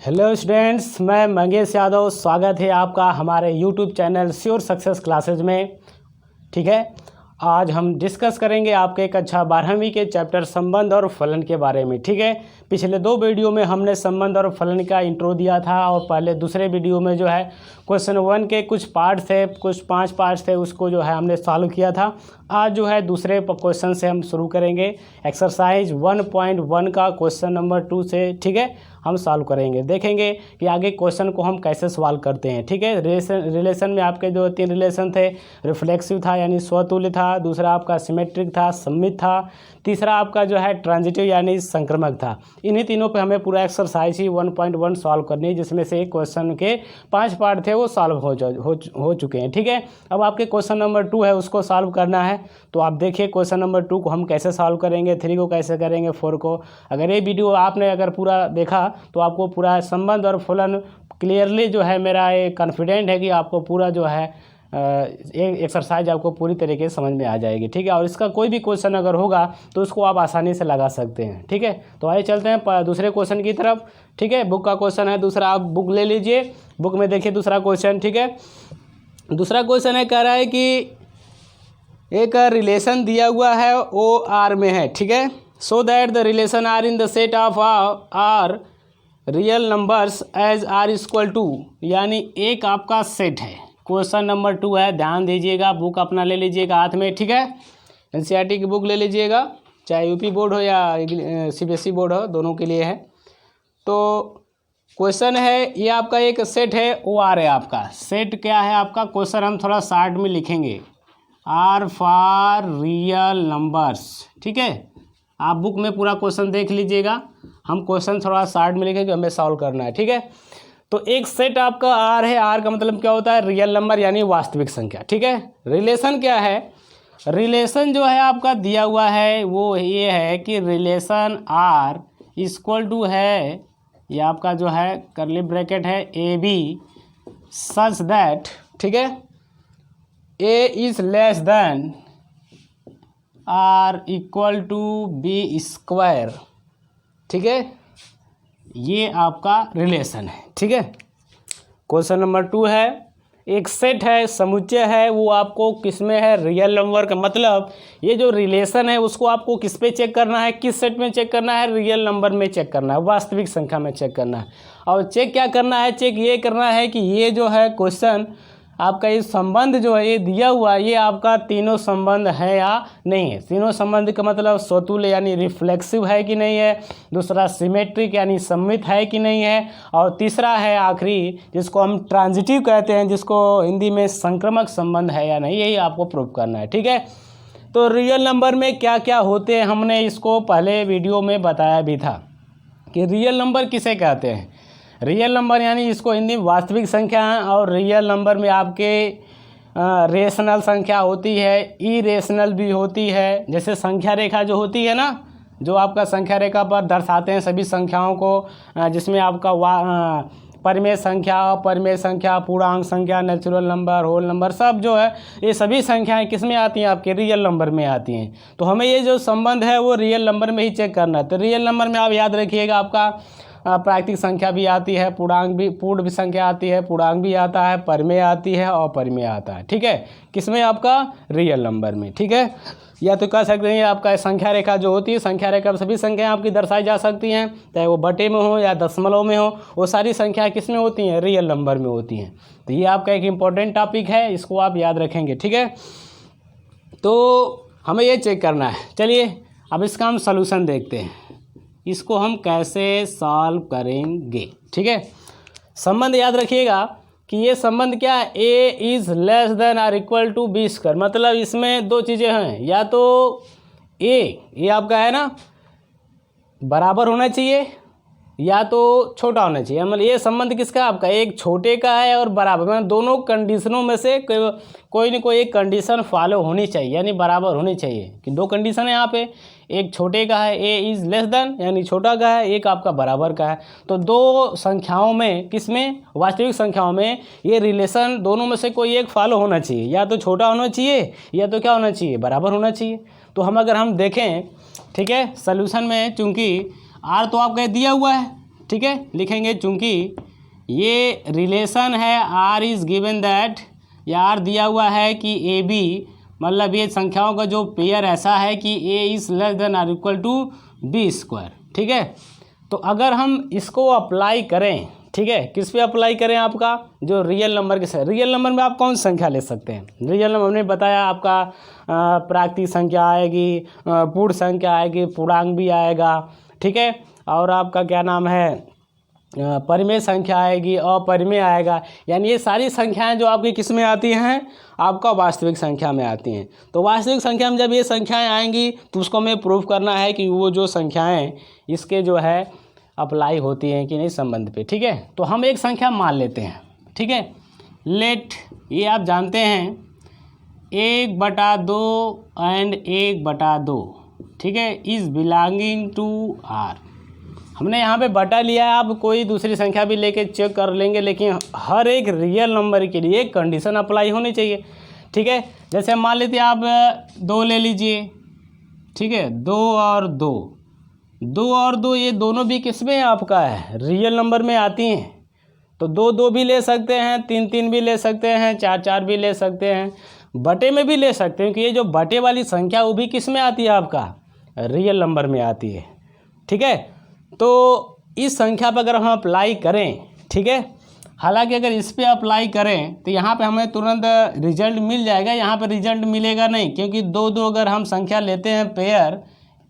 Hello students, मैं मंगेश यादव। स्वागत है आपका हमारे YouTube channel sure success classes में। ठीक है, आज हम डिस्कस करेंगे आपके कक्षा 12वीं के चैप्टर संबंध और फलन के बारे में। ठीक है, पिछले दो वीडियो में हमने संबंध और फलन का इंट्रो दिया था और पहले दूसरे वीडियो में जो है क्वेश्चन 1 के कुछ पार्ट थे, कुछ 5 पार्ट थे, उसको जो है हमने सॉल्व किया था। आज जो है दूसरे क्वेश्चन से हम शुरू करेंगे। एक्सरसाइज 1.1 का क्वेश्चन नंबर 2 से ठीक है हम सॉल्व करेंगे। देखेंगे कि आगे क्वेश्चन को हम कैसे सॉल्व करते हैं। ठीक है, रिलेशन में आपके जो 3 रिलेशन थे, रिफ्लेक्सिव था यानी स्वतुल्य था, दूसरा आपका सिमेट्रिक था, सममित था, तीसरा आपका जो है ट्रांजिटिव यानी संक्रमक था। इन्हीं तीनों पे हमें पूरा एक्सरसाइज ही 1.1 सॉल्व करनी है, जिसमें से एक क्वेश्चन के 5 पार्ट थे वो सॉल्व हो चुके हैं। ठीक है, अब आपके क्वेश्चन नंबर 2 है उसको सॉल्व करना है। तो आप देखिए क्वेश्चन नंबर 2 को हम कैसे सॉल्व करेंगे, 3 को कैसे करेंगे, 4 को। अगर ये वीडियो आपने अगर पूरा देखा तो आपको पूरा संबंध और फलन क्लियरली जो है, मेरा ये कॉन्फिडेंट है कि आपको पूरा जो है एक एक्सरसाइज आपको पूरी तरीके से समझ में आ जाएगी। ठीक है, और इसका कोई भी क्वेश्चन अगर होगा तो उसको आप आसानी से लगा सकते हैं। ठीक है, तो आइए चलते हैं दूसरे क्वेश्चन की तरफ। ठीक है, बुक का क्वेश्चन है दूसरा, आप बुक ले लीजिए, बुक में देखिए दूसरा क्वेश्चन। ठीक है, दूसरा क्वेश्चन है, कह रहा है कि एक रिलेशन दिया हुआ है ओ आर में है। ठीक है, so that the relation R in the set of R real numbers as R equal to, यानी एक आपका सेट है। क्वेश्चन नंबर 2 है, ध्यान दीजिएगा, बुक अपना ले लीजिएगा हाथ में। ठीक है, एनसीईआरटी की बुक ले लीजिएगा, चाहे यूपी बोर्ड हो या सीबीएसई बोर्ड हो, दोनों के लिए है। तो क्वेश्चन है, ये आपका एक सेट है ओ आर है। आपका सेट क्या है आपका, क्वेश्चन हम थोड़ा शार्ट में लिखेंगे, आर फॉर रियल नंबर्स। ठीक है, आप बुक में पूरा क्वेश्चन देख लीजिएगा, हम क्वेश्चन थोड़ा शार्ट में लिखेंगे, हमें सॉल्व करना है। ठीक है, तो एक सेट आपका आर है, आर का मतलब क्या होता है, रियल नंबर यानी वास्तविक संख्या। ठीक है, रिलेशन क्या है, रिलेशन जो है आपका दिया हुआ है वो ये है कि रिलेशन आर इक्वल टू है, ये आपका जो है करली ब्रैकेट है, ए बी सच दैट, ठीक है, A is less than or equal to B square. ठीक है, ये आपका रिलेशन है। ठीक है, क्वेश्चन नंबर 2 है, एक सेट है, समुच्चय है, वो आपको किस में है, रियल नंबर का मतलब ये जो रिलेशन है उसको आपको किस पे चेक करना है, किस सेट में चेक करना है, रियल नंबर में चेक करना है, वास्तविक संख्या में चेक करना है। और चेक क्या करना है, चेक ये करना है कि ये जो है क्वेश्चन आपका ये संबंध जो है ये दिया हुआ है, ये आपका तीनों संबंध है या नहीं है। तीनों संबंध का मतलब स्वतुल्य यानी रिफ्लेक्सिव है कि नहीं है, दूसरा सिमेट्रिक यानी सममित है कि नहीं है, और तीसरा है आखिरी जिसको हम ट्रांजिटिव कहते हैं, जिसको हिंदी में संक्रमक संबंध है या नहीं, यही आपको प्रूव करना है। ठीक है, तो रियल नंबर में क्या क्या होते हैं, हमने इसको पहले वीडियो में बताया भी था कि रियल नंबर किसे कहते हैं। रियल नंबर यानी इसको हिंदी में वास्तविक संख्या है, और रियल नंबर में आपके रेशनल संख्या होती है, इरेशनल भी होती है। जैसे संख्या रेखा जो होती है ना, जो आपका संख्या रेखा पर दर्शाते हैं सभी संख्याओं को, जिसमें आपका परिमेय संख्या, अपरिमेय संख्या, पूर्णांक संख्या, नेचुरल नंबर, होल नंबर, सब जो है ये सभी संख्याएं किस में आती हैं, आपके रियल नंबर में आती हैं। तो हमें ये जो संबंध है वो रियल नंबर में ही चेक करना है। तो रियल नंबर में आप याद रखिएगा, आपका प्राकृतिक संख्या भी आती है, पूर्णांक भी, पूर्ण भी संख्या आती है, पूर्णांक भी आता है, परिमेय आती है, अपरिमेय आता है। ठीक है, किसमें, आपका रियल नंबर में। ठीक है, या तो कह सकते हैं आपका संख्या रेखा जो होती है, संख्या रेखा पर सभी संख्याएं आपकी दर्शाई जा सकती हैं, चाहे वो बटे में हो या दशमलव में हो, वो सारी संख्याएं किस में होती हैं, रियल नंबर में होती हैं। तो ये आपका एक इम्पॉर्टेंट टॉपिक है, इसको आप याद रखेंगे। ठीक है, तो हमें ये चेक करना है। चलिए अब इसका हम सॉल्यूशन देखते हैं, इसको हम कैसे सॉल्व करेंगे। ठीक है, संबंध याद रखिएगा कि ये संबंध क्या है, A is less than or equal to B square. मतलब इसमें दो चीज़ें हैं, या तो ये आपका है ना बराबर होना चाहिए, या तो छोटा होना चाहिए। मतलब ये संबंध किसका है, आपका एक छोटे का है और बराबर, मतलब दोनों कंडीशनों में से कोई ना कोई एक कंडीशन फॉलो होनी चाहिए, यानी बराबर होनी चाहिए। कि दो कंडीशन है यहाँ पे, एक छोटे का है, ए इज़ लेस देन यानी छोटा का है, एक आपका बराबर का है। तो दो संख्याओं में, किसमें, वास्तविक संख्याओं में ये रिलेशन दोनों में से कोई एक फॉलो होना चाहिए, या तो छोटा होना चाहिए या तो क्या होना चाहिए, बराबर होना चाहिए। तो अगर हम देखें, ठीक है, सॉल्यूशन में चूँकि आर तो आपका दिया हुआ है, ठीक है, लिखेंगे चूँकि ये रिलेशन है आर इज़ गिवन दैट, या आर दिया हुआ है कि ए बी, मतलब ये संख्याओं का जो पेयर ऐसा है कि A is less than or equal to B square. ठीक है, तो अगर हम इसको अप्लाई करें, ठीक है, किस पे अप्लाई करें, आपका जो रियल नंबर के साथ, रियल नंबर में आप कौन सी संख्या ले सकते हैं, रियल नंबर हमने बताया आपका प्राकृतिक संख्या आएगी, पूर्ण संख्या आएगी, पूर्णांक भी आएगा, ठीक है, और आपका क्या नाम है परिमेय संख्या आएगी, अपरिमेय आएगा, यानी ये सारी संख्याएं जो आपकी किस में आती हैं, आपका वास्तविक संख्या में आती हैं। तो वास्तविक संख्या में जब ये संख्याएं आएंगी तो उसको हमें प्रूव करना है कि वो जो संख्याएं इसके जो है अप्लाई होती हैं कि नहीं संबंध पे। ठीक है, तो हम एक संख्या मान लेते हैं, ठीक है, लेट, ये आप जानते हैं 1/2 एंड 1/2, ठीक है, इज़ बिलोंगिंग टू आर। हमने यहाँ पे बटा लिया है, आप कोई दूसरी संख्या भी लेके चेक कर लेंगे, लेकिन हर एक रियल नंबर के लिए एक कंडीशन अप्लाई होनी चाहिए। ठीक है, जैसे मान लेते हैं आप 2 ले लीजिए, ठीक है, 2 और 2, 2 और 2 ये दोनों भी किस में आपका है, रियल नंबर में आती हैं। तो 2 2 भी ले सकते हैं, 3 3 भी ले सकते हैं, 4 4 भी ले सकते हैं, बटे में भी ले सकते हैं, क्योंकि ये जो बटे वाली संख्या वो भी किस में आती है, आपका रियल नंबर में आती है। ठीक है, तो इस संख्या पर अगर हम अप्लाई करें, ठीक है, हालांकि अगर इस पे अप्लाई करें तो यहाँ पे हमें तुरंत रिजल्ट मिल जाएगा, यहाँ पे रिजल्ट मिलेगा नहीं, क्योंकि 2 2 अगर हम संख्या लेते हैं पेयर,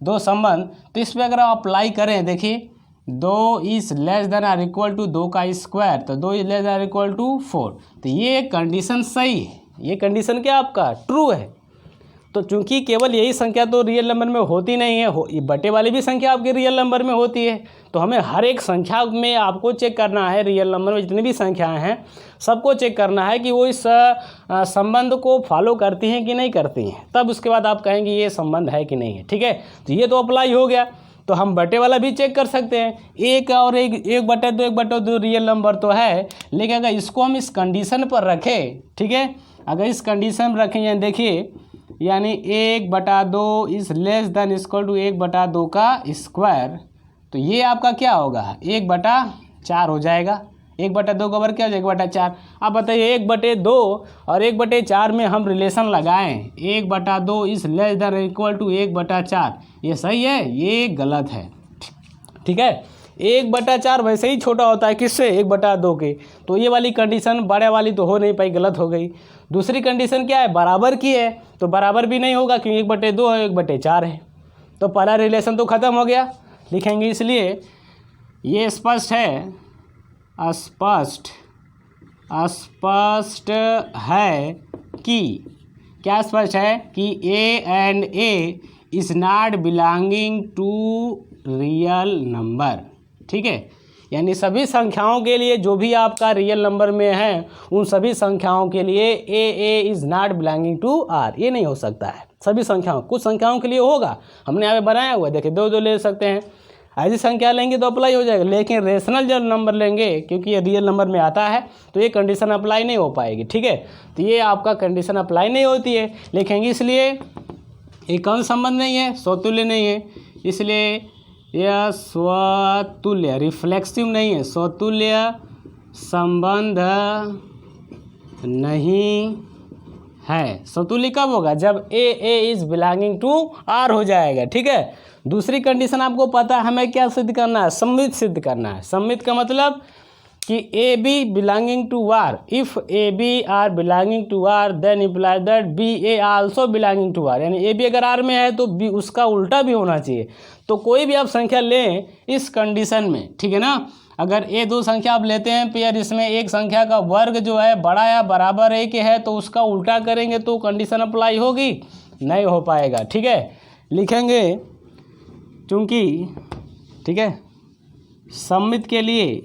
2 संबंध, तो इस पर अगर आप अप्लाई करें, देखिए 2 is less than or equal to 2 का स्क्वायर, तो 2 is less than or equal to 4, तो ये कंडीशन सही है, ये कंडीशन क्या आपका ट्रू है। तो चूंकि केवल यही संख्या तो रियल नंबर में होती नहीं है, ये बटे वाली भी संख्या आपके रियल नंबर में होती है, तो हमें हर एक संख्या में आपको चेक करना है, रियल नंबर में जितनी भी संख्याएं हैं सबको चेक करना है कि वो इस संबंध को फॉलो करती हैं कि नहीं करती हैं, तब उसके बाद आप कहेंगे ये संबंध है कि नहीं है। ठीक है, तो ये तो अप्लाई हो गया, तो हम बटे वाला भी चेक कर सकते हैं, 1 और 1/2 रियल नंबर तो है, लेकिन अगर इसको हम इस कंडीशन पर रखें, ठीक है, अगर इस कंडीशन में रखें, यानी देखिए, यानी 1/2 is less than equal to 1/2 का स्क्वायर, तो ये आपका क्या होगा, 1/4 हो जाएगा। 1/2 का वर्ग क्या हो जाएगा, 1/4। आप बताइए 1/2 और 1/4 में हम रिलेशन लगाएं, 1/2 is less than equal to 1/4, ये सही है, ये गलत है। ठीक है, 1/4 वैसे ही छोटा होता है किससे, 1/2 के, तो ये वाली कंडीशन बड़े वाली तो हो नहीं पाई, गलत हो गई। दूसरी कंडीशन क्या है, बराबर की है, तो बराबर भी नहीं होगा क्योंकि 1/2 है, 1/4 है, तो पहला रिलेशन तो ख़त्म हो गया, लिखेंगे। इसलिए ये स्पष्ट है, स्पष्ट है कि, क्या स्पष्ट है कि A and A is not belonging to real number. ठीक है, यानी सभी संख्याओं के लिए जो भी आपका रियल नंबर में है, उन सभी संख्याओं के लिए A is not belonging to R, ये नहीं हो सकता है सभी संख्याओं, कुछ संख्याओं के लिए होगा, हमने यहाँ पे बनाया हुआ, देखिए 2 2 ले सकते हैं, ऐसी संख्या लेंगे तो अप्लाई हो जाएगा, लेकिन रेशनल जब नंबर लेंगे, क्योंकि ये रियल नंबर में आता है, तो ये कंडीशन अप्लाई नहीं हो पाएगी। ठीक है, तो ये आपका कंडीशन अप्लाई नहीं होती है, लिखेंगे। इसलिए ये कौन संबंध नहीं है, स्वतुल्य नहीं है, इसलिए यह स्वतुल्य, रिफ्लेक्सिव नहीं है, स्वतुल्य संबंध नहीं है। स्वतुल्य कब होगा, जब A is belonging to R हो जाएगा। ठीक है, दूसरी कंडीशन आपको पता है हमें क्या सिद्ध करना है, सम्मित सिद्ध करना है। सम्मित का मतलब कि A B belonging to R, if A B are belonging to R then imply that B A also belonging to R, यानी ए बी अगर आर में है तो बी उसका उल्टा भी होना चाहिए। तो कोई भी आप संख्या लें इस कंडीशन में, ठीक है ना, अगर ए 2 संख्या आप लेते हैं पेयर, इसमें एक संख्या का वर्ग जो है बड़ा या बराबर ए के है, तो उसका उल्टा करेंगे तो कंडीशन अप्लाई होगी, नहीं हो पाएगा। ठीक है, लिखेंगे चूँकि, ठीक है, सम्मित के लिए,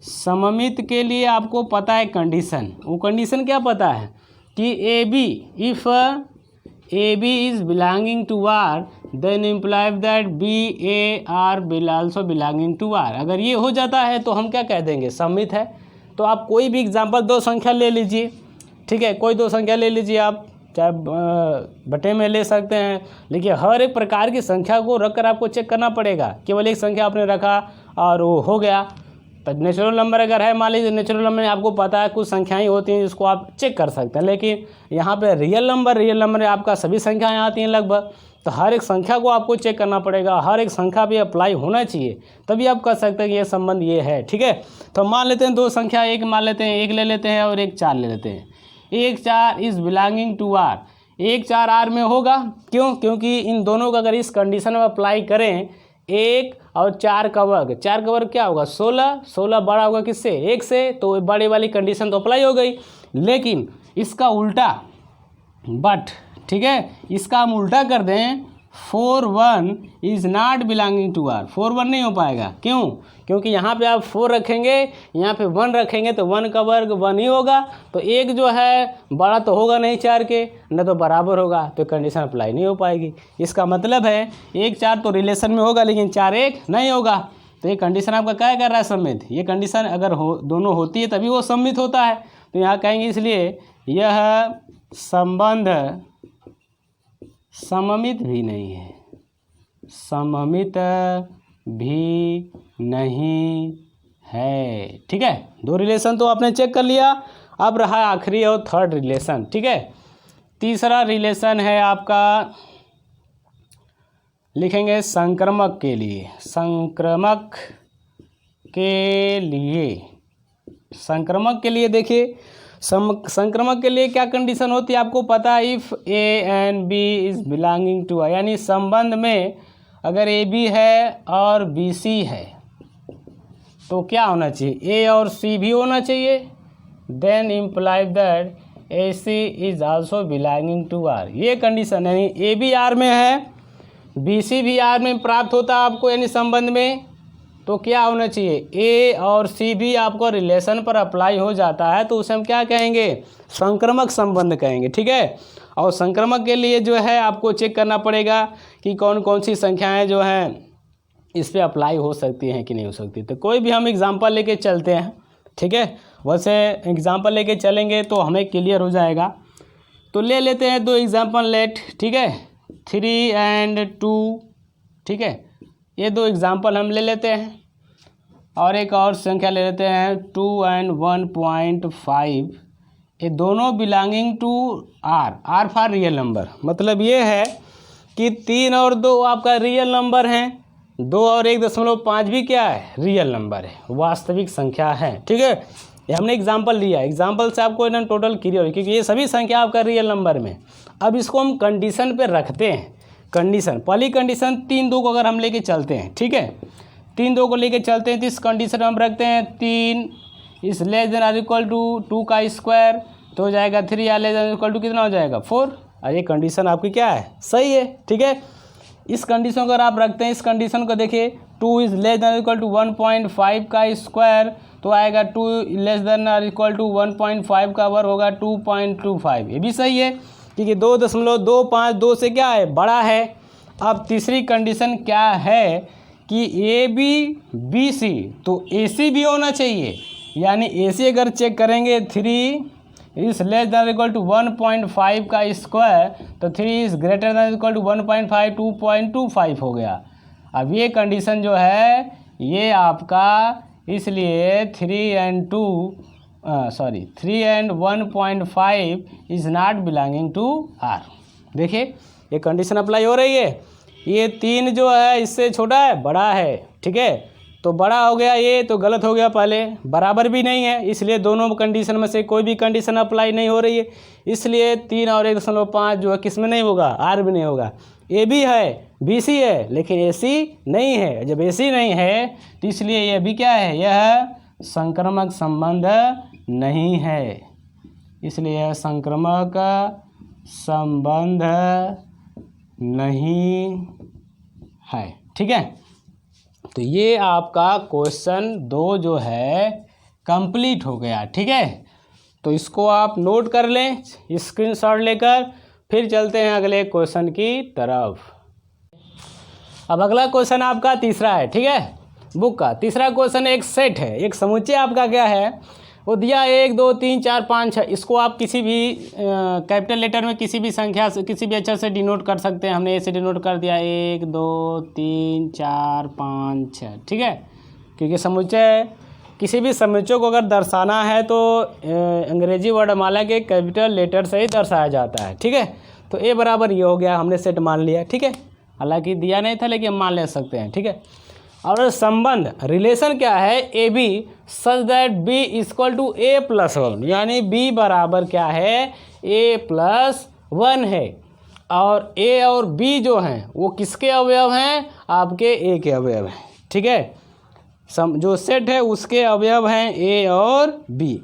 सममित के लिए आपको पता है कंडीशन, वो कंडीशन क्या पता है कि A B, if A B is belonging to R then imply that B A are also belonging to R. अगर ये हो जाता है तो हम क्या कह देंगे, सम्मित है। तो आप कोई भी एग्जांपल 2 संख्या ले लीजिए, ठीक है, कोई 2 संख्या ले लीजिए आप, चाहे बटे में ले सकते हैं, लेकिन हर एक प्रकार की संख्या को रख कर आपको चेक करना पड़ेगा। केवल एक संख्या आपने रखा और वो हो गया, तो नेचुरल नंबर अगर है, मान लीजिए नेचुरल नंबर में आपको पता है कुछ संख्याएं होती हैं जिसको आप चेक कर सकते हैं, लेकिन यहाँ पे रियल नंबर में आपका सभी संख्याएं आती हैं लगभग, तो हर एक संख्या को आपको चेक करना पड़ेगा, हर एक संख्या पे अप्लाई होना चाहिए, तभी आप कह सकते हैं कि ये संबंध ये है। ठीक है, तो मान लेते हैं दो संख्या, एक मान लेते हैं, एक ले लेते हैं और एक 4 ले लेते हैं। 1 4 is belonging to R, 1 4 R में होगा, क्यों? क्योंकि इन दोनों का अगर इस कंडीशन में अप्लाई करें, 1 और 4 का वर्ग, 4 का वर्ग क्या होगा 16, 16 बड़ा होगा किससे 1 से, तो बड़े वाली कंडीशन तो अप्लाई हो गई। लेकिन इसका उल्टा बट, ठीक है, इसका हम उल्टा कर दें, 4 1 is not belonging to R, 4 1 नहीं हो पाएगा, क्यों? क्योंकि यहाँ पे आप 4 रखेंगे, यहाँ पे 1 रखेंगे तो 1 का वर्ग 1 ही होगा, तो एक जो है बड़ा तो होगा नहीं 4 के, न तो बराबर होगा, तो कंडीशन अप्लाई नहीं हो पाएगी। इसका मतलब है 1 4 तो रिलेशन में होगा, लेकिन 4 1 नहीं होगा, तो ये कंडीशन आपका क्या कर रहा है सम्मित। ये कंडीशन अगर दोनों होती है तभी वो सम्मित होता है, तो यहाँ कहेंगे इसलिए यह संबंध सममित भी नहीं है, सममित भी नहीं है। ठीक है, दो रिलेशन तो आपने चेक कर लिया, अब रहा आखिरी और थर्ड रिलेशन। ठीक है, तीसरा रिलेशन है आपका, लिखेंगे संक्रमक के लिए, संक्रमक के लिए, संक्रमक के लिए देखिए, संक्रमक के लिए क्या कंडीशन होती है आपको पता है, if A and B is belonging to, यानी संबंध में अगर ए बी है और बी सी है तो क्या होना चाहिए, ए और सी भी होना चाहिए, then imply that A C is also belonging to R. ये कंडीशन, यानी ए भी आर में है, बी सी भी आर में प्राप्त होता है आपको, यानी संबंध में, तो क्या होना चाहिए, ए और सी भी आपको रिलेशन पर अप्लाई हो जाता है, तो उसे हम क्या कहेंगे, संक्रमक संबंध कहेंगे। ठीक है, और संक्रमक के लिए जो है आपको चेक करना पड़ेगा कि कौन कौन सी संख्याएं जो हैं इस पर अप्लाई हो सकती हैं कि नहीं हो सकती। तो कोई भी हम एग्जांपल लेके चलते हैं, ठीक है, वैसे एग्जांपल लेके चलेंगे तो हमें क्लियर हो जाएगा। तो ले लेते हैं 2 एग्जांपल लेट, ठीक है, 3 and 2, ठीक है, ये 2 एग्जांपल हम ले लेते हैं, और एक और संख्या ले लेते हैं 2 and 1.5, ये दोनों belonging to R, R for real number. मतलब ये है कि 3 और 2 आपका रियल नंबर हैं, 2 और 1.5 भी क्या है, रियल नंबर है, वास्तविक संख्या है। ठीक है, ये हमने एग्जांपल लिया, एग्जांपल से आपको एकदम टोटल क्लियर हो, क्योंकि ये सभी संख्या आपका रियल नंबर में। अब इसको हम कंडीशन पे रखते हैं, कंडीशन, पहली कंडीशन 3 2 को अगर हम लेके चलते हैं, ठीक है, 3 2 को लेके चलते हैं, तो इस कंडीशन में हम रखते हैं 3 इज लेस देन और इक्वल टू 2 का स्क्वायर, तो हो जाएगा 3 या लेस देन इक्वल टू कितना हो जाएगा 4, और ये कंडीशन आपकी क्या है, सही है। ठीक है, इस कंडीशन को अगर आप रखते हैं, इस कंडीशन को देखिए, 2 is less than equal to 1.5 का स्क्वायर, तो आएगा 2 लेस देन और इक्वल टू 1.5 का वर्ग होगा 2.25, ये भी सही है, क्योंकि 2.252 से क्या है, बड़ा है। अब तीसरी कंडीशन क्या है कि ए बी बी सी, तो ए सी भी होना चाहिए, यानी ए सी अगर चेक करेंगे 3 is less than equal to 1.5 का स्क्वायर, तो 3 is greater than equal to 1.5 2.25 हो गया। अब ये कंडीशन जो है ये आपका, इसलिए 3 and 1.5 is not belonging to R. देखिए ये कंडीशन अप्लाई हो रही है, ये 3 जो है इससे छोटा है, बड़ा है, ठीक है, तो बड़ा हो गया ये, तो गलत हो गया, पहले बराबर भी नहीं है, इसलिए दोनों कंडीशन में से कोई भी कंडीशन अप्लाई नहीं हो रही है, इसलिए 3 और 1.5 जो है किस में नहीं होगा, आर भी नहीं होगा। ए भी है, बी सी है, लेकिन ए सी नहीं है। जब ए सी नहीं है तो इसलिए यह भी क्या है, यह संक्रामक संबंध नहीं है, इसलिए यह संक्रामक संबंध नहीं है। ठीक है, तो ये आपका क्वेश्चन 2 जो है कंप्लीट हो गया। ठीक है, तो इसको आप नोट कर लें स्क्रीनशॉट लेकर, फिर चलते हैं अगले क्वेश्चन की तरफ। अब अगला क्वेश्चन आपका तीसरा है, ठीक है, बुक का तीसरा क्वेश्चन एक सेट है, एक समुच्चय आपका क्या है, वो दिया 1 2 3 4 5 6, इसको आप किसी भी कैपिटल लेटर में किसी भी संख्या से किसी भी अक्षर से डिनोट कर सकते हैं। हमने ऐसे डिनोट कर दिया 1 2 3 4 5 6, ठीक है। क्योंकि समुच्चय, किसी भी समुच्चय को अगर दर्शाना है तो अंग्रेजी वर्णमाला के कैपिटल लेटर से ही दर्शाया जाता है, ठीक है। तो ए बराबर ये हो गया, हमने सेट मान लिया, ठीक है। हालांकि दिया नहीं था लेकिन हम मान ले सकते हैं, ठीक है। और संबंध रिलेशन क्या है, A B such that B equal to A plus 1, यानी बी बराबर क्या है, ए प्लस 1 है। और ए और बी जो हैं वो किसके अवयव हैं, आपके ए के अवयव हैं, ठीक है। जो सेट है उसके अवयव हैं ए और बी।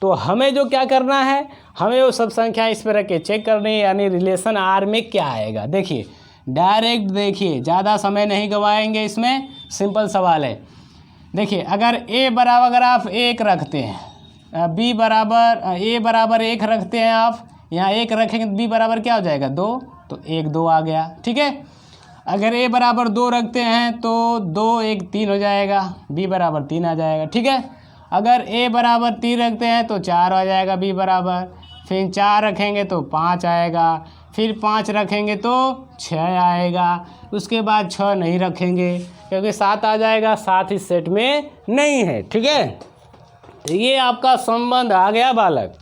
तो हमें जो क्या करना है, हमें वो सब संख्या इस पर रख के चेक करनी है, यानी रिलेशन आर में क्या आएगा। देखिए डायरेक्ट देखिए, ज़्यादा समय नहीं गवाएंगे इसमें, सिंपल सवाल है। देखिए अगर ए बराबर, अगर आप 1 रखते हैं, बी बराबर ए बराबर 1 रखते हैं, आप यहाँ 1 रखेंगे तो बी बराबर क्या हो जाएगा 2, तो 1 2 आ गया, ठीक है। अगर ए बराबर 2 रखते हैं तो 2 1 3 हो जाएगा, बी बराबर 3 आ जाएगा, ठीक है। अगर ए बराबर 3 रखते हैं तो 4 आ जाएगा बी बराबर, फिर 4 रखेंगे तो 5 आएगा, फिर 5 रखेंगे तो 6 आएगा, उसके बाद 6 नहीं रखेंगे क्योंकि 7 आ जाएगा, 7 इस सेट में नहीं है, ठीक है। तो ये आपका संबंध आ गया बालक,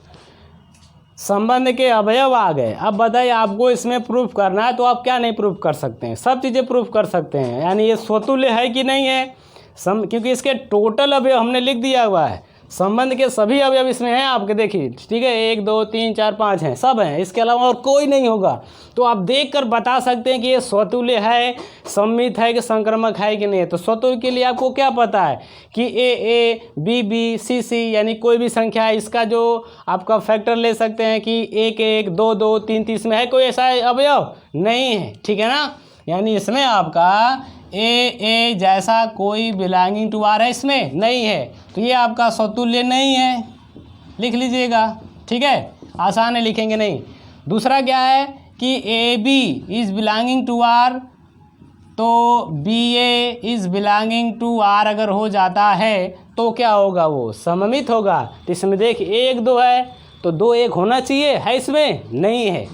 संबंध के अवयव आ गए। अब बताइए आपको इसमें प्रूफ करना है तो आप क्या नहीं प्रूफ कर सकते हैं, सब चीज़ें प्रूफ कर सकते हैं। यानी ये स्वतुल्य है कि नहीं है, क्योंकि इसके टोटल अवयव हमने लिख दिया हुआ है, संबंध के सभी अवयव इसमें हैं आपके, देखिए, ठीक है। 1 2 3 4 5 हैं, सब हैं, इसके अलावा और कोई नहीं होगा। तो आप देखकर बता सकते हैं कि ये स्वतुल्य है, सममित है कि संक्रमक है कि नहीं है। तो स्वतुल्य के लिए आपको क्या पता है कि ए बी बी सी सी, यानी कोई भी संख्या है, इसका जो आपका फैक्टर ले सकते हैं कि 1 1 2 2 3 3, इसमें है कोई ऐसा अवयव नहीं है, ठीक है ना। यानी इसमें आपका ए जैसा कोई बिलोंगिंग टू आर है इसमें नहीं है, तो ये आपका स्वतुल्य नहीं है, लिख लीजिएगा, ठीक है। आसान है, लिखेंगे नहीं। दूसरा क्या है कि A B is belonging to R, तो B A is belonging to R अगर हो जाता है तो क्या होगा, वो सममित होगा। तो इसमें देखिए 1 2 है तो 2 1 होना चाहिए, है इसमें नहीं है।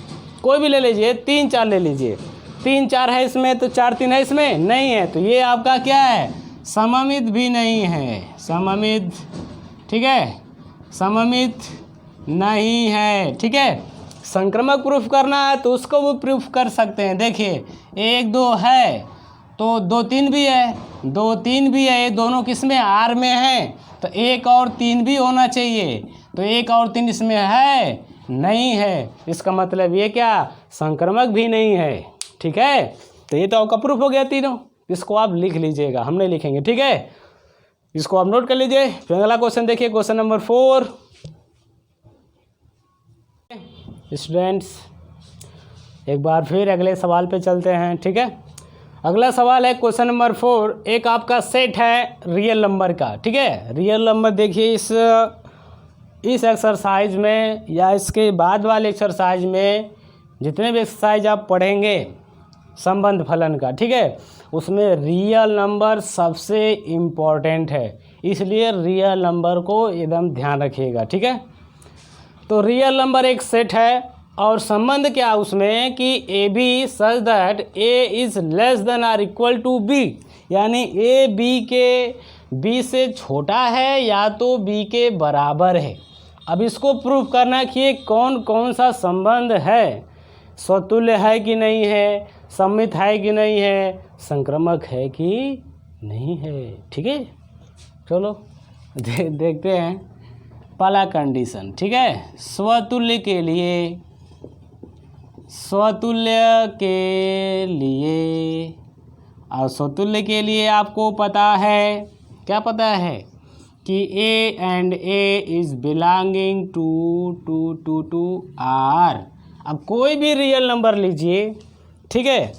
कोई भी ले लीजिए, 3 4 ले लीजिए, 3 4 है इसमें तो 4 3 है इसमें नहीं है, तो ये आपका क्या है, सममित भी नहीं है, सममित, ठीक है, सममित नहीं है, ठीक है। संक्रमक प्रूफ करना है तो उसको भी प्रूफ कर सकते हैं। देखिए 1 2 है तो 2 3 भी है, 2 3 भी है, ये दोनों किस में, आर में है, तो 1 और 3 भी होना चाहिए, तो 1 और 3 इसमें है नहीं है, इसका मतलब ये क्या, संक्रमक भी नहीं है, ठीक है। तो ये तो आपका प्रूफ हो गया तीनों, इसको आप लिख लीजिएगा, हम नहीं लिखेंगे, ठीक है। इसको आप नोट कर लीजिए। फिर अगला क्वेश्चन देखिए, क्वेश्चन नंबर 4। स्टूडेंट्स एक बार फिर अगले सवाल पे चलते हैं, ठीक है। अगला सवाल है क्वेश्चन नंबर 4, एक आपका सेट है रियल नंबर का, ठीक है। रियल नंबर देखिए इस एक्सरसाइज में या इसके बाद वाले एक्सरसाइज में जितने भी एक्सरसाइज आप पढ़ेंगे संबंध फलन का, ठीक है, उसमें रियल नंबर सबसे इम्पॉर्टेंट है, इसलिए रियल नंबर को एकदम ध्यान रखिएगा, ठीक है। तो रियल नंबर एक सेट है और संबंध क्या उसमें कि A B such that A is less than or equal to B, यानी ए बी के बी से छोटा है या तो बी के बराबर है। अब इसको प्रूव करना कि ये कौन कौन सा संबंध है, स्वतुल्य है कि नहीं है, सममित है कि नहीं है, संक्रमक है कि नहीं है, ठीक है। चलो देखते हैं पहला कंडीशन, ठीक है। स्वतुल्य के लिए और स्वतुल्य के लिए आपको पता है, क्या पता है कि A and A is belonging to R. अब कोई भी रियल नंबर लीजिए, ठीक है,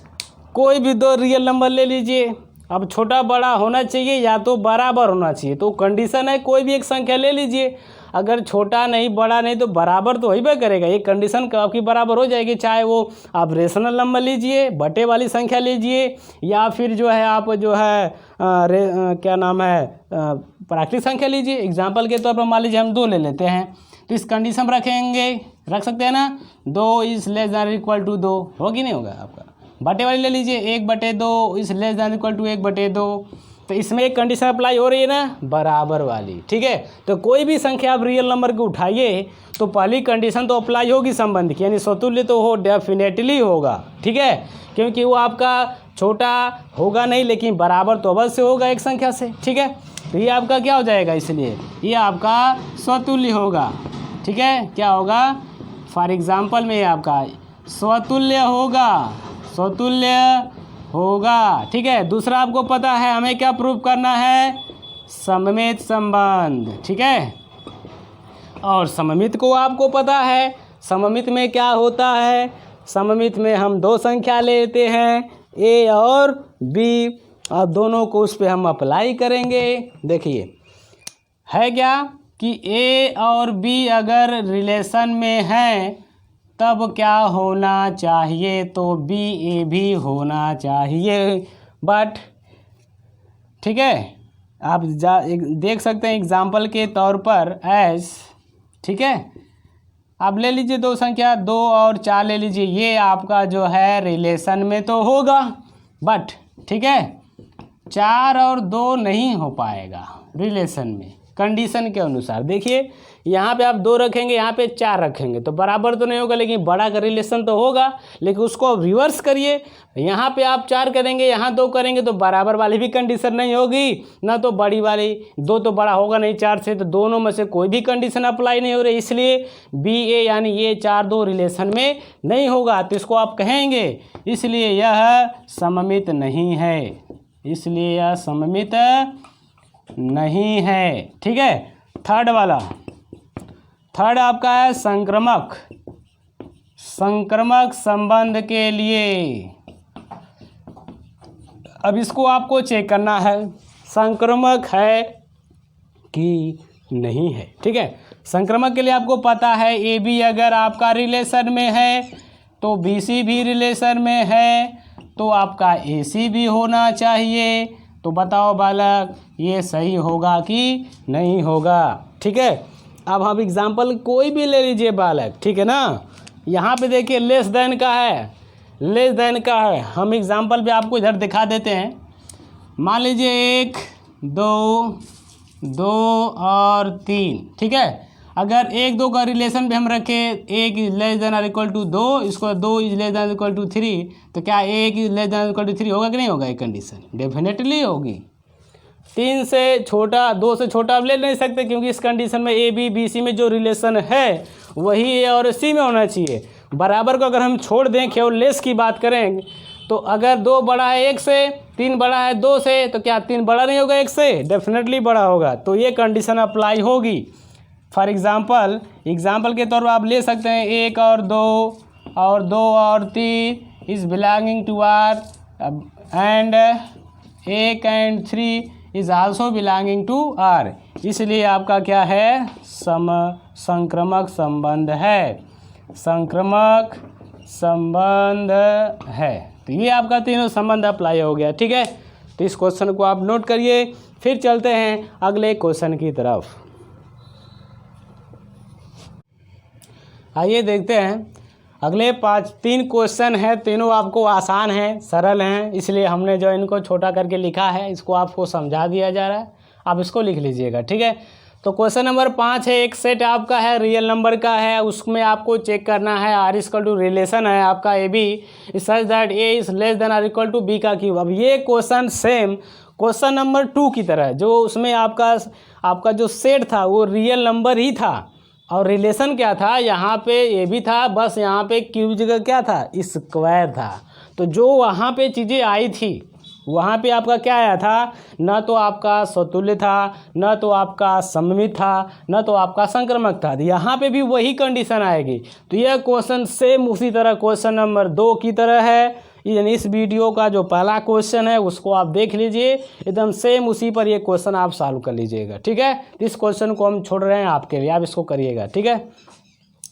कोई भी 2 रियल नंबर ले लीजिए। अब छोटा बड़ा होना चाहिए या तो बराबर होना चाहिए, तो कंडीशन है कोई भी एक संख्या ले लीजिए। अगर छोटा नहीं बड़ा नहीं तो बराबर तो ही करेगा। ये कंडीशन आपकी बराबर हो जाएगी, चाहे वो आप रेशनल नंबर लीजिए, बटे वाली संख्या लीजिए, या फिर जो है आप जो है क्या नाम है प्राकृतिक संख्या लीजिए। एग्जाम्पल के तौर पर मान लीजिए हम 2 ले लेते हैं, तो इस कंडीशन रखेंगे, रख सकते हैं ना, 2 is less than equal to 2, होगी नहीं होगा आपका। बटे वाली ले लीजिए, 1/2 is less than equal to 1/2, तो इसमें एक कंडीशन अप्लाई हो रही है ना, बराबर वाली, ठीक है। तो कोई भी संख्या आप रियल नंबर को उठाइए तो पहली कंडीशन तो अप्लाई होगी संबंध की, यानी स्वतुल्य तो हो डेफिनेटली होगा, ठीक है, क्योंकि वो आपका छोटा होगा नहीं लेकिन बराबर तो अवश्य होगा एक संख्या से, ठीक है। तो ये आपका क्या हो जाएगा, इसलिए ये आपका स्वतुल्य होगा, ठीक है। क्या होगा, फॉर एग्जाम्पल में आपका स्वतुल्य होगा, स्वतुल्य होगा, ठीक है। दूसरा आपको पता है हमें क्या प्रूव करना है, सममित संबंध, ठीक है। और सममित को आपको पता है, सममित में क्या होता है, सममित में हम 2 संख्या लेते हैं, ए और बी, और दोनों को उस पर हम अप्लाई करेंगे। देखिए है क्या कि ए और बी अगर रिलेशन में हैं तब क्या होना चाहिए, तो बी ए भी होना चाहिए, बट ठीक है। आप देख सकते हैं एग्जाम्पल के तौर पर एस, ठीक है। आप ले लीजिए 2 संख्या, 2 और 4 ले लीजिए, ये आपका जो है रिलेशन में तो होगा, बट ठीक है 4 और 2 नहीं हो पाएगा रिलेशन में कंडीशन के अनुसार। देखिए यहाँ पे आप 2 रखेंगे, यहाँ पे 4 रखेंगे तो बराबर तो नहीं होगा, लेकिन बड़ा का रिलेशन तो होगा। लेकिन उसको आप रिवर्स करिए, यहाँ पे आप 4 करेंगे, यहाँ 2 करेंगे तो बराबर वाली भी कंडीशन नहीं होगी, ना तो बड़ी वाली। 2 तो बड़ा होगा नहीं 4 से, तो दोनों में से कोई भी कंडीशन अप्लाई नहीं हो रही, इसलिए बी ए यानी ये 4 2 रिलेशन में नहीं होगा, तो इसको आप कहेंगे इसलिए यह सममित नहीं है, इसलिए यह सममित नहीं है, ठीक है। थर्ड वाला, थर्ड आपका है संक्रामक, संक्रामक संबंध के लिए। अब इसको आपको चेक करना है संक्रामक है कि नहीं है, ठीक है। संक्रामक के लिए आपको पता है ए बी अगर आपका रिलेशन में है तो बी सी भी रिलेशन में है, तो आपका ए सी भी होना चाहिए। तो बताओ बालक ये सही होगा कि नहीं होगा, ठीक है। अब हम एग्जाम्पल कोई भी ले लीजिए बालक, ठीक है ना। यहाँ पे देखिए लेस देन का है, लेस देन का है। हम एग्जाम्पल पे आपको इधर दिखा देते हैं। मान लीजिए 1 2 2 और 3, ठीक है। अगर 1 2 का रिलेशन भी हम रखें, 1 इज लेस देन और इक्वल टू 2, इसको 2 is less than equal to 3, तो क्या 1 is less than equal to 3 होगा कि नहीं होगा? एक कंडीशन डेफिनेटली होगी। 3 से छोटा 2 से छोटा आप ले नहीं सकते, क्योंकि इस कंडीशन में ए बी बी सी में जो रिलेशन है वही ए और सी में होना चाहिए। बराबर को अगर हम छोड़ दें, केवल लेस की बात करें, तो अगर 2 बड़ा है 1 से, 3 बड़ा है 2 से, तो क्या 3 बड़ा नहीं होगा 1 से? डेफिनेटली बड़ा होगा। तो ये कंडीशन अप्लाई होगी। फॉर एग्जाम्पल के तौर पर आप ले सकते हैं 1 और 2 और 2 और 3 is belonging to R, and 1 and 3 is also belonging to R. इसलिए आपका क्या है? संक्रामक संबंध है, संक्रामक संबंध है। तो ये आपका तीनों संबंध अप्लाई हो गया, ठीक है। तो इस क्वेश्चन को आप नोट करिए। फिर चलते हैं अगले क्वेश्चन की तरफ। आइए देखते हैं अगले 3 क्वेश्चन हैं। तीनों आपको आसान हैं, सरल हैं, इसलिए हमने जो इनको छोटा करके लिखा है इसको आपको समझा दिया जा रहा है। आप इसको लिख लीजिएगा, ठीक है। तो क्वेश्चन नंबर 5 है, एक सेट आपका है रियल नंबर का है, उसमें आपको चेक करना है आर इक्वल टू रिलेशन है आपका A B such that A is less than or equal to B का क्यूब। अब ये क्वेश्चन सेम क्वेश्चन नंबर 2 की तरह, जो उसमें आपका जो सेट था वो रियल नंबर ही था, और रिलेशन क्या था, यहाँ पे ए बी था, बस यहाँ पे क्यूब जगह क्या था? स्क्वायर था। तो जो वहाँ पे चीज़ें आई थी वहाँ पे आपका क्या आया था? न तो आपका स्वतुल्य था, न तो आपका सममित था, न तो आपका संक्रामक था। यहाँ पे भी वही कंडीशन आएगी। तो यह क्वेश्चन सेम उसी तरह क्वेश्चन नंबर 2 की तरह है, यानी इस वीडियो का जो पहला क्वेश्चन है उसको आप देख लीजिए, एकदम सेम उसी पर ये क्वेश्चन आप सॉल्व कर लीजिएगा, ठीक है। इस क्वेश्चन को हम छोड़ रहे हैं आपके लिए, आप इसको करिएगा, ठीक है।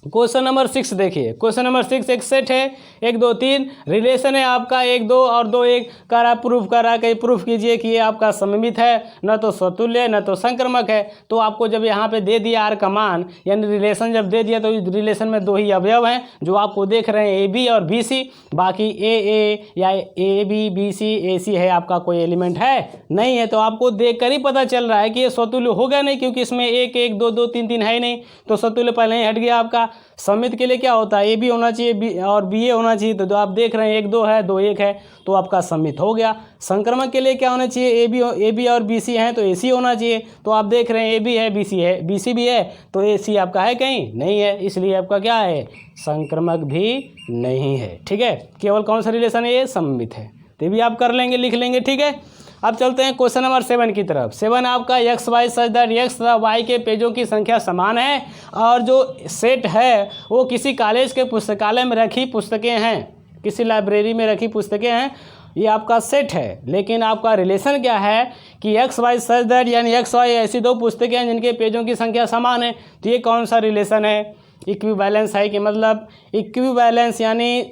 क्वेश्चन नंबर 6 देखिए, क्वेश्चन नंबर 6 एक सेट है 1 2 3, रिलेशन है आपका 1 2 और 2 1, कर आप प्रूफ करा कहीं प्रूफ कीजिए कि ये आपका सममित है, न तो स्वतुल्य न तो संक्रमक है। तो आपको जब यहाँ पे दे दिया आर का मान, यानी रिलेशन जब दे दिया तो इस रिलेशन में 2 ही अवयव हैं जो आपको देख रहे हैं, ए बी और बी सी, बाकी ए या ए बी बी सी ए सी है, आपका कोई एलिमेंट है नहीं है। तो आपको देख कर ही पता चल रहा है कि ये स्वतुल्य होगा नहीं, क्योंकि इसमें 1 1 2 2 3 3 है ही नहीं, तो स्वतुल्य पहले ही हट गया आपका। सममित के लिए क्या होता है, ए बी होना चाहिए बी और बी ए होना चाहिए, तो आप देख रहे हैं 1 2 है 2 1 है, तो आपका सममित हो गया। संक्रमक के लिए क्या होना चाहिए, ए बी और बी सी हैं तो ए सी होना चाहिए, तो आप देख रहे हैं ए बी है बी सी भी है, तो ए सी आपका है कहीं नहीं है, इसलिए आपका क्या है, संक्रमक भी नहीं है, ठीक है। केवल कौन सा रिलेशन है, ये सममित है, तो भी आप कर लेंगे, लिख लेंगे, ठीक है। अब चलते हैं क्वेश्चन नंबर 7 की तरफ। 7 आपका X Y such that X तथा वाई के पेजों की संख्या समान है, और जो सेट है वो किसी कॉलेज के पुस्तकालय में रखी पुस्तकें हैं, किसी लाइब्रेरी में रखी पुस्तकें हैं, ये आपका सेट है। लेकिन आपका रिलेशन क्या है कि एक्स वाई सच दैट, यानी एक्स वाई ऐसी 2 पुस्तकें हैं जिनके पेजों की संख्या समान है, तो ये कौन सा रिलेशन है, इक्विवेलेंस है। कि मतलब इक्विवेलेंस यानी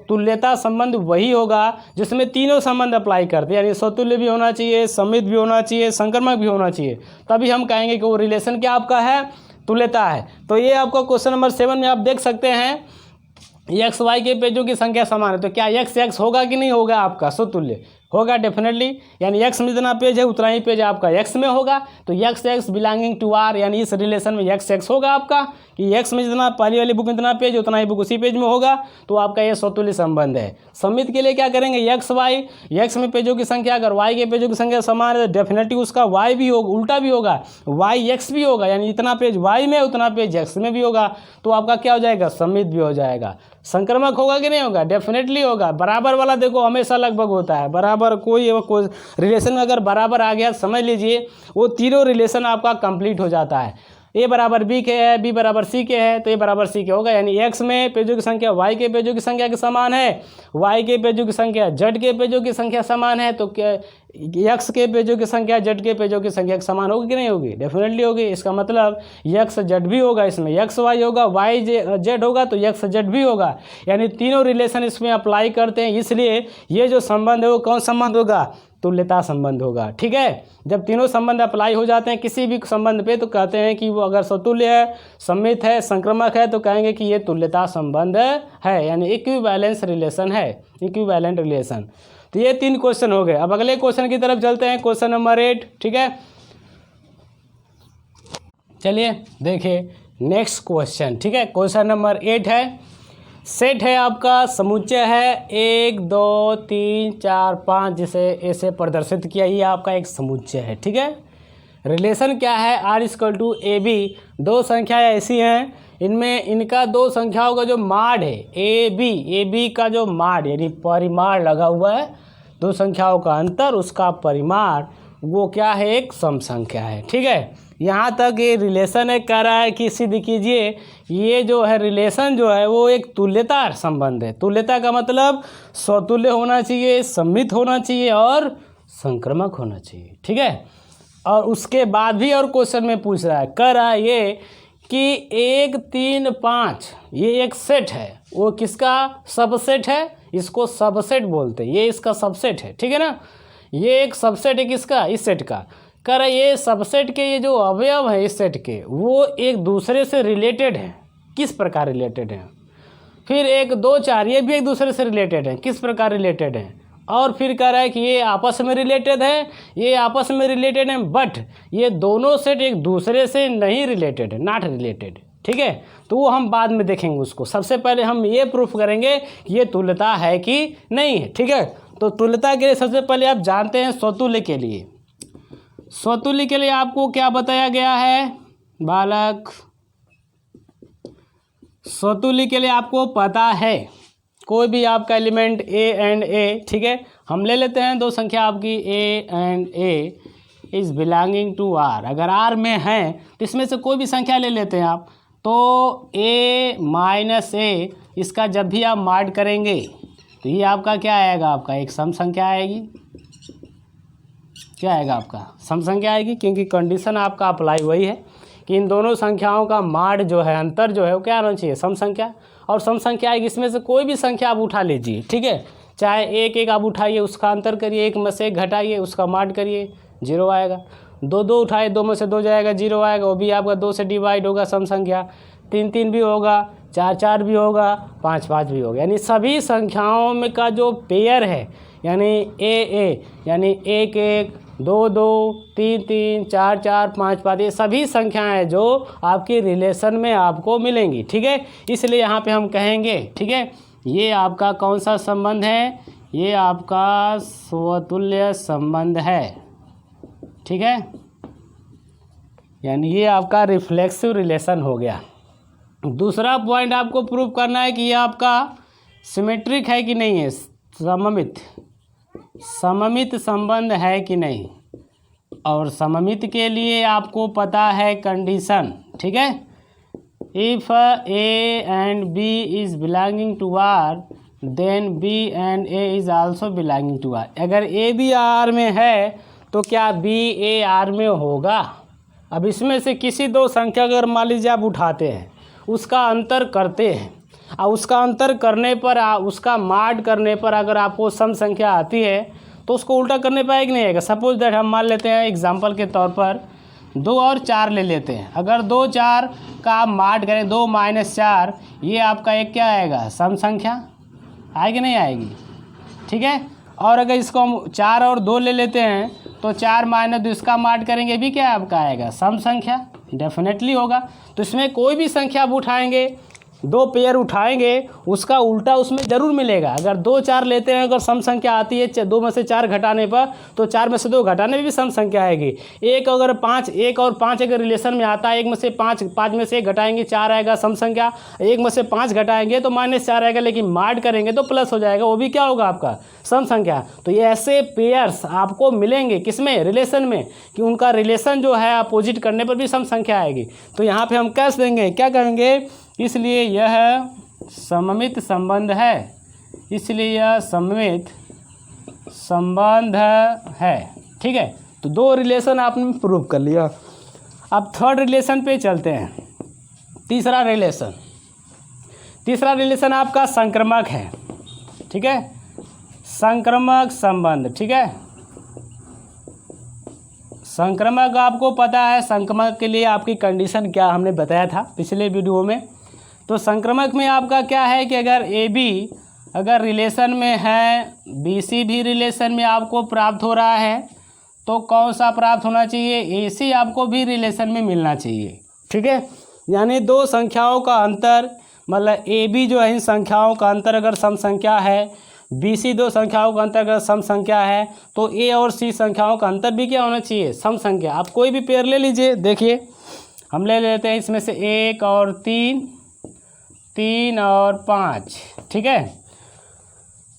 तुल्यता संबंध वही होगा जिसमें तीनों संबंध अप्लाई करते हैं, यानी स्वतुल्य भी होना चाहिए, सममित भी होना चाहिए, संक्रमक भी होना चाहिए, तभी हम कहेंगे कि वो रिलेशन क्या आपका है, तुल्यता है। तो ये आपका क्वेश्चन नंबर 7 में आप देख सकते हैं एक्स वाई के पेजों की संख्या समान है, तो क्या एक्स एक्स होगा कि नहीं होगा, आपका स्वतुल्य होगा डेफिनेटली, यानी एक्स में जितना पेज है उतना ही पेज आपका एक्स में होगा, तो X X belonging to R, यानी इस रिलेशन में एक्स एक्स होगा आपका, कि एक्स में जितना पहली वाली बुक में जितना पेज उतना ही बुक उसी पेज में होगा, तो आपका ये स्वतुल्य संबंध है। सममित के लिए क्या करेंगे, एक्स वाई, एक्स में पेजों की संख्या अगर वाई के पेजों की संख्या समान है तो डेफिनेटली उसका वाई भी होगा, उल्टा भी होगा, वाई एक्स भी होगा, यानी इतना पेज वाई में उतना पेज एक्स में भी होगा, तो आपका क्या हो जाएगा, सममित भी हो जाएगा। संक्रमक होगा कि नहीं होगा, डेफिनेटली होगा। बराबर वाला देखो हमेशा लगभग होता है, बराबर कोई रिलेशन में अगर बराबर आ गया समझ लीजिए वो तीनों रिलेशन आपका कंप्लीट हो जाता है। ए बराबर बी के है, बी बराबर सी के है, तो ए बराबर सी के होगा, यानी एक्स में पेजों की संख्या वाई के पेजों की संख्या के समान है, वाई के पेजों की संख्या जेड के पेजों की संख्या समान है, तो क्या एक्स के पेजों की संख्या जेड के पेजों की संख्या के समान होगी कि नहीं होगी, डेफिनेटली होगी। इसका मतलब एक्स जेड भी होगा, इसमें एक्स वाई होगा, वाई जेड होगा तो एक्स जेड भी होगा, यानी तीनों रिलेशन इसमें अप्लाई करते हैं, इसलिए ये जो संबंध है वो कौन संबंध होगा, तुल्यता संबंध होगा, ठीक है। जब तीनों संबंध अप्लाई हो जाते हैं किसी भी संबंध पे तो कहते हैं कि वो अगर स्वतुल्य है, सममित है, संक्रमक है, तो कहेंगे कि ये तुल्यता संबंध है, यानी इक्विवेलेंस रिलेशन है, इक्विवेलेंट रिलेशन। तो ये 3 क्वेश्चन हो गए। अब अगले क्वेश्चन की तरफ चलते हैं, क्वेश्चन नंबर 8, ठीक है। चलिए देखिए नेक्स्ट क्वेश्चन, ठीक है। क्वेश्चन नंबर 8 है, सेट है आपका, समुच्चय है 1 2 3 4 5, जिसे ऐसे प्रदर्शित किया, ये आपका एक समुच्चय है, ठीक है। रिलेशन क्या है, R equal to A B, 2 संख्याएं ऐसी हैं इनमें इनका 2 संख्याओं का जो माड है ए बी का जो माड यानी परिमाण लगा हुआ है, 2 संख्याओं का अंतर उसका परिमाण वो क्या है, एक सम संख्या है, ठीक है। यहाँ तक ये रिलेशन है, कह रहा है कि सिद्ध कीजिए ये जो है रिलेशन जो है वो एक तुल्यता संबंध है। तुल्यता का मतलब स्वतुल्य होना चाहिए, सममित होना चाहिए और संक्रमक होना चाहिए, ठीक है। और उसके बाद भी और क्वेश्चन में पूछ रहा है, कह रहा है ये कि 1 3 5 ये एक सेट है, वो किसका सबसेट है, इसको सबसेट बोलते हैं, ये इसका सबसेट है, ठीक है ना। ये एक सबसेट है किसका, इस सेट का। कर ये सबसेट के ये जो अवयव है इस सेट के वो एक दूसरे से रिलेटेड है, किस प्रकार रिलेटेड हैं। फिर 1 2 4 ये भी एक दूसरे से रिलेटेड हैं, किस प्रकार रिलेटेड हैं। और फिर कह रहा है कि ये आपस में रिलेटेड है, ये आपस में रिलेटेड हैं, बट ये दोनों सेट एक दूसरे से नहीं रिलेटेड है, नॉट रिलेटेड, ठीक है। तो वो हम बाद में देखेंगे उसको, सबसे पहले हम ये प्रूफ करेंगे कि ये तुल्यता है कि नहीं है, ठीक है। तो तुल्यता के लिए सबसे पहले आप जानते हैं स्वतुल्य के लिए, स्वतुल्य के लिए आपको क्या बताया गया है बालक, स्वतुल्य के लिए आपको पता है कोई भी आपका एलिमेंट ए एंड ए, ठीक है। हम ले लेते हैं 2 संख्या आपकी A and A is belonging to R, अगर आर में है तो इसमें से कोई भी संख्या ले लेते हैं आप, तो ए माइनस ए इसका जब भी आप माड करेंगे तो ये आपका क्या आएगा, आपका एक सम संख्या आएगी। क्या आएगा आपका, सम संख्या आएगी, क्योंकि कंडीशन आपका अप्लाई वही है कि इन दोनों संख्याओं का माड जो है, अंतर जो है वो क्या होना चाहिए, सम संख्या। और सम संख्या आएगी, इसमें से कोई भी संख्या आप उठा लीजिए, ठीक है। चाहे एक एक आप उठाइए, उसका अंतर करिए, एक में से एक घटाइए, उसका माड करिए, 0 आएगा। दो दो उठाए, 2 में से 2 जाएगा, 0 आएगा, वो भी आपका 2 से डिवाइड होगा, सम संख्या। 3 3 भी होगा, 4 4 भी होगा, 5 5 भी होगा। यानी सभी संख्याओं में का जो पेयर है, यानी ए यानी 1 1 2 2 3 3 4 4 5 5, ये सभी संख्याएं जो आपकी रिलेशन में आपको मिलेंगी, ठीक है। इसलिए यहाँ पे हम कहेंगे, ठीक है, ये आपका कौन सा संबंध है, ये आपका स्वतुल्य संबंध है, ठीक है। यानी ये आपका रिफ्लेक्सिव रिलेशन हो गया। दूसरा पॉइंट आपको प्रूव करना है कि ये आपका सिमेट्रिक है कि नहीं है, सममित संबंध है कि नहीं। और सममित के लिए आपको पता है कंडीशन, ठीक है। If A and B is belonging to R, then B and A is also belonging to R. अगर ए भी आर में है तो क्या बी ए आर में होगा। अब इसमें से किसी दो संख्या अगर मान लीजिए आप उठाते हैं, उसका अंतर करते हैं, और उसका अंतर करने पर उसका माड करने पर अगर आपको सम संख्या आती है तो उसको उल्टा करने पर कि नहीं आएगा। सपोज दैट हम मान लेते हैं एग्जांपल के तौर पर 2 और 4 ले लेते हैं। अगर 2 4 का माड करें, 2 - 4, ये आपका एक क्या आएगा, सम संख्या आएगी नहीं आएगी, ठीक है। और अगर इसको हम 4 और 2 ले लेते हैं तो 4 - 2 इसका माड करेंगे भी क्या आपका आएगा, सम संख्या, डेफिनेटली होगा। तो इसमें कोई भी संख्या आप उठाएंगे, 2 पेयर उठाएंगे, उसका उल्टा उसमें ज़रूर मिलेगा। अगर 2 4 लेते हैं, अगर सम संख्या आती है 2 में से 4 घटाने पर, तो 4 में से 2 घटाने में भी सम संख्या आएगी। एक और 5 अगर रिलेशन में आता है, 1 में से 5 में से 1 घटाएंगे 4 आएगा सम संख्या, 1 में से 5 घटाएंगे तो -4 आएगा, लेकिन माड करेंगे तो प्लस हो जाएगा, वो भी क्या होगा आपका सम संख्या। तो ये ऐसे पेयर्स आपको मिलेंगे किसमें, रिलेशन में, कि उनका रिलेशन जो है अपोजिट करने पर भी सम संख्या आएगी। तो यहाँ पर हम कैसे देंगे, क्या करेंगे, इसलिए यह सममित संबंध है, इसलिए यह सममित संबंध है, ठीक है। तो 2 रिलेशन आपने प्रूव कर लिया। अब थर्ड रिलेशन पे चलते हैं। तीसरा रिलेशन आपका संक्रमक है, ठीक है, संक्रमक संबंध, ठीक है। संक्रमक आपको पता है, संक्रमक के लिए आपकी कंडीशन क्या हमने बताया था पिछले वीडियो में। तो संक्रमक में आपका क्या है कि अगर ए बी अगर रिलेशन में है, बी सी भी रिलेशन में आपको प्राप्त हो रहा है, तो कौन सा प्राप्त होना चाहिए, ए सी आपको भी रिलेशन में मिलना चाहिए, ठीक है। यानी 2 संख्याओं का अंतर, मतलब ए बी जो है इन संख्याओं का अंतर अगर सम संख्या है, बी सी 2 संख्याओं का अंतर अगर सम संख्या है, तो ए और सी संख्याओं का अंतर भी क्या होना चाहिए, सम संख्या। आप कोई भी पेयर ले लीजिए, देखिए हम ले लेते हैं इसमें से 1 और 3, 3 और 5, ठीक है।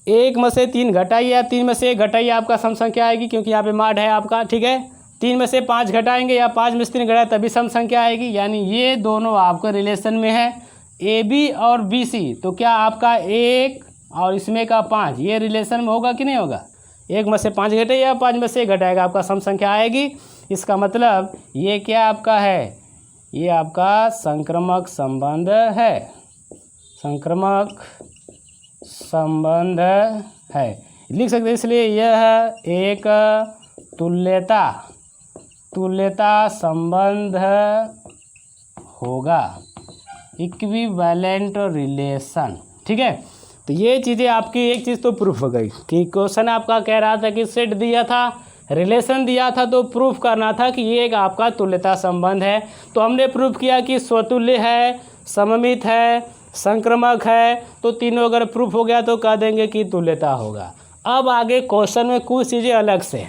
1 में से 3 घटाइए या 3 में से 1 घटाइए, आपका सम संख्या आएगी, क्योंकि यहाँ पे माड है आपका, ठीक है। 3 में से 5 घटाएंगे या 5 में से 3 घटाए तभी सम संख्या आएगी। यानी ये दोनों आपके रिलेशन में है, ए बी और बी सी। तो क्या आपका 1 और इसमें का 5 ये रिलेशन में होगा कि नहीं होगा। 1 में से 5 घटाइए या 5 में से 1 घटाएगा, आपका सम संख्या आएगी। इसका मतलब ये क्या आपका है, ये आपका संक्रमक संबंध है, संक्रमक संबंध है, लिख सकते हैं। इसलिए यह एक तुल्यता संबंध होगा, इक्विवेलेंट रिलेशन, ठीक है। तो ये चीज़ें आपकी एक चीज़ तो प्रूफ हो गई कि क्वेश्चन आपका कह रहा था कि सेट दिया था, रिलेशन दिया था, तो प्रूफ करना था कि ये एक आपका तुल्यता संबंध है। तो हमने प्रूफ किया कि स्वतुल्य है, सममित है, संक्रमक है। तो तीनों अगर प्रूफ हो गया तो कह देंगे कि तुल्यता होगा। अब आगे क्वेश्चन में कुछ चीज़ें अलग से,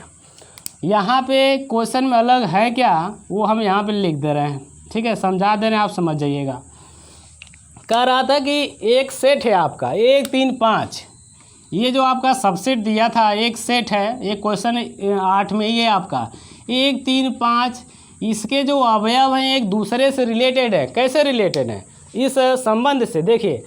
यहाँ पे क्वेश्चन में अलग है क्या, वो हम यहाँ पे लिख दे रहे हैं, ठीक है, समझा दे रहे हैं, आप समझ जाइएगा। कह रहा था कि एक सेट है आपका 1 3 5, ये जो आपका सबसेट दिया था एक सेट है, एक क्वेश्चन 8 में ये आपका 1 3 5, इसके जो अवयव हैं एक दूसरे से रिलेटेड है। कैसे रिलेटेड है, इस संबंध से। देखिए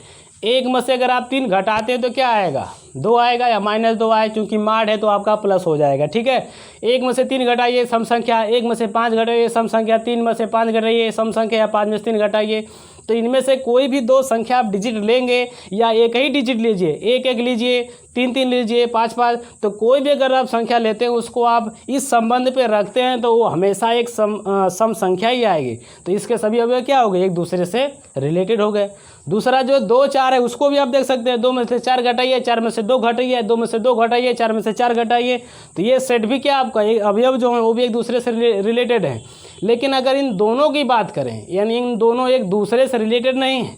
1 में से अगर आप 3 घटाते हैं तो क्या आएगा, 2 आएगा या -2 आए, क्योंकि माड है तो आपका प्लस हो जाएगा। ठीक है, 1 में से 3 घटाइए सम संख्या, 1 में से 5 घटाइए सम संख्या, 3 में से 5 घटाइए सम संख्या, या 5 में से 3 घटाइए। तो इनमें से कोई भी 2 संख्या आप डिजिट लेंगे या एक ही डिजिट लीजिए, 1-1 लीजिए, 3-3 लीजिए, 5-5, तो कोई भी अगर आप संख्या लेते हैं उसको आप इस संबंध पे रखते हैं तो वो हमेशा एक सम संख्या ही आएगी। तो इसके सभी अवयव क्या हो गए, एक दूसरे से रिलेटेड हो गए। दूसरा जो 2, 4 है उसको भी आप देख सकते हैं, 2 में से 4 घटाइए, 4 में से 2 घटाइए, 2 में से 2 घटाइए, 4 में से 4 घटाइए। तो ये सेट भी क्या आपका अवयव जो है वो भी एक दूसरे से रिलेटेड है। लेकिन अगर इन दोनों की बात करें, यानी इन दोनों एक दूसरे से रिलेटेड नहीं है,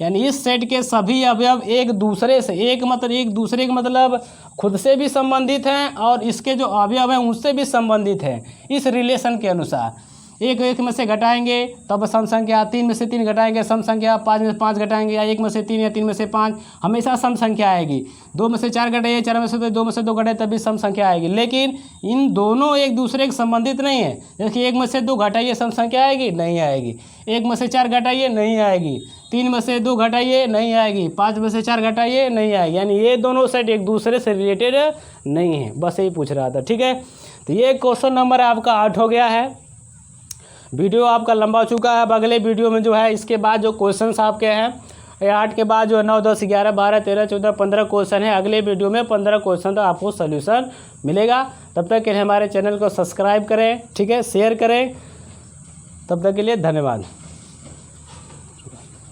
यानी इस सेट के सभी अवयव एक दूसरे से एक दूसरे के मतलब खुद से भी संबंधित हैं और इसके जो अवयव हैं उनसे भी संबंधित हैं इस रिलेशन के अनुसार। 1 में से घटाएंगे तब सम संख्या, 3 में से 3 घटाएंगे सम संख्या, 5 में से 5 घटाएंगे या 1 में से 3 या 3 में से 5 हमेशा सम संख्या आएगी। 2 में से 4 घटाइए, 4 में से 2 में से 2 घटाए तब भी सम संख्या आएगी। लेकिन इन दोनों एक दूसरे के संबंधित नहीं है। जैसे 1 में से 2 घटाइए सम संख्या आएगी, नहीं आएगी। 1 में से 4 घटाइए, नहीं आएगी। 3 में से 2 घटाइए, नहीं आएगी। 5 में से 4 घटाइए, नहीं आएगी। यानी ये दोनों सेट एक दूसरे से रिलेटेड नहीं है। बस यही पूछ रहा था। ठीक है, तो ये क्वेश्चन नंबर आपका 8 हो गया है। वीडियो आपका लंबा हो चुका है। अब अगले वीडियो में जो है इसके बाद जो क्वेश्चंस आपके हैं 8 के बाद जो है 9, 10, 11, 12, 13, 14, 15 क्वेश्चन है। अगले वीडियो में 15 क्वेश्चन का आपको सोल्यूशन मिलेगा। तब तक के लिए हमारे चैनल को सब्सक्राइब करें, ठीक है, शेयर करें। तब तक के लिए धन्यवाद।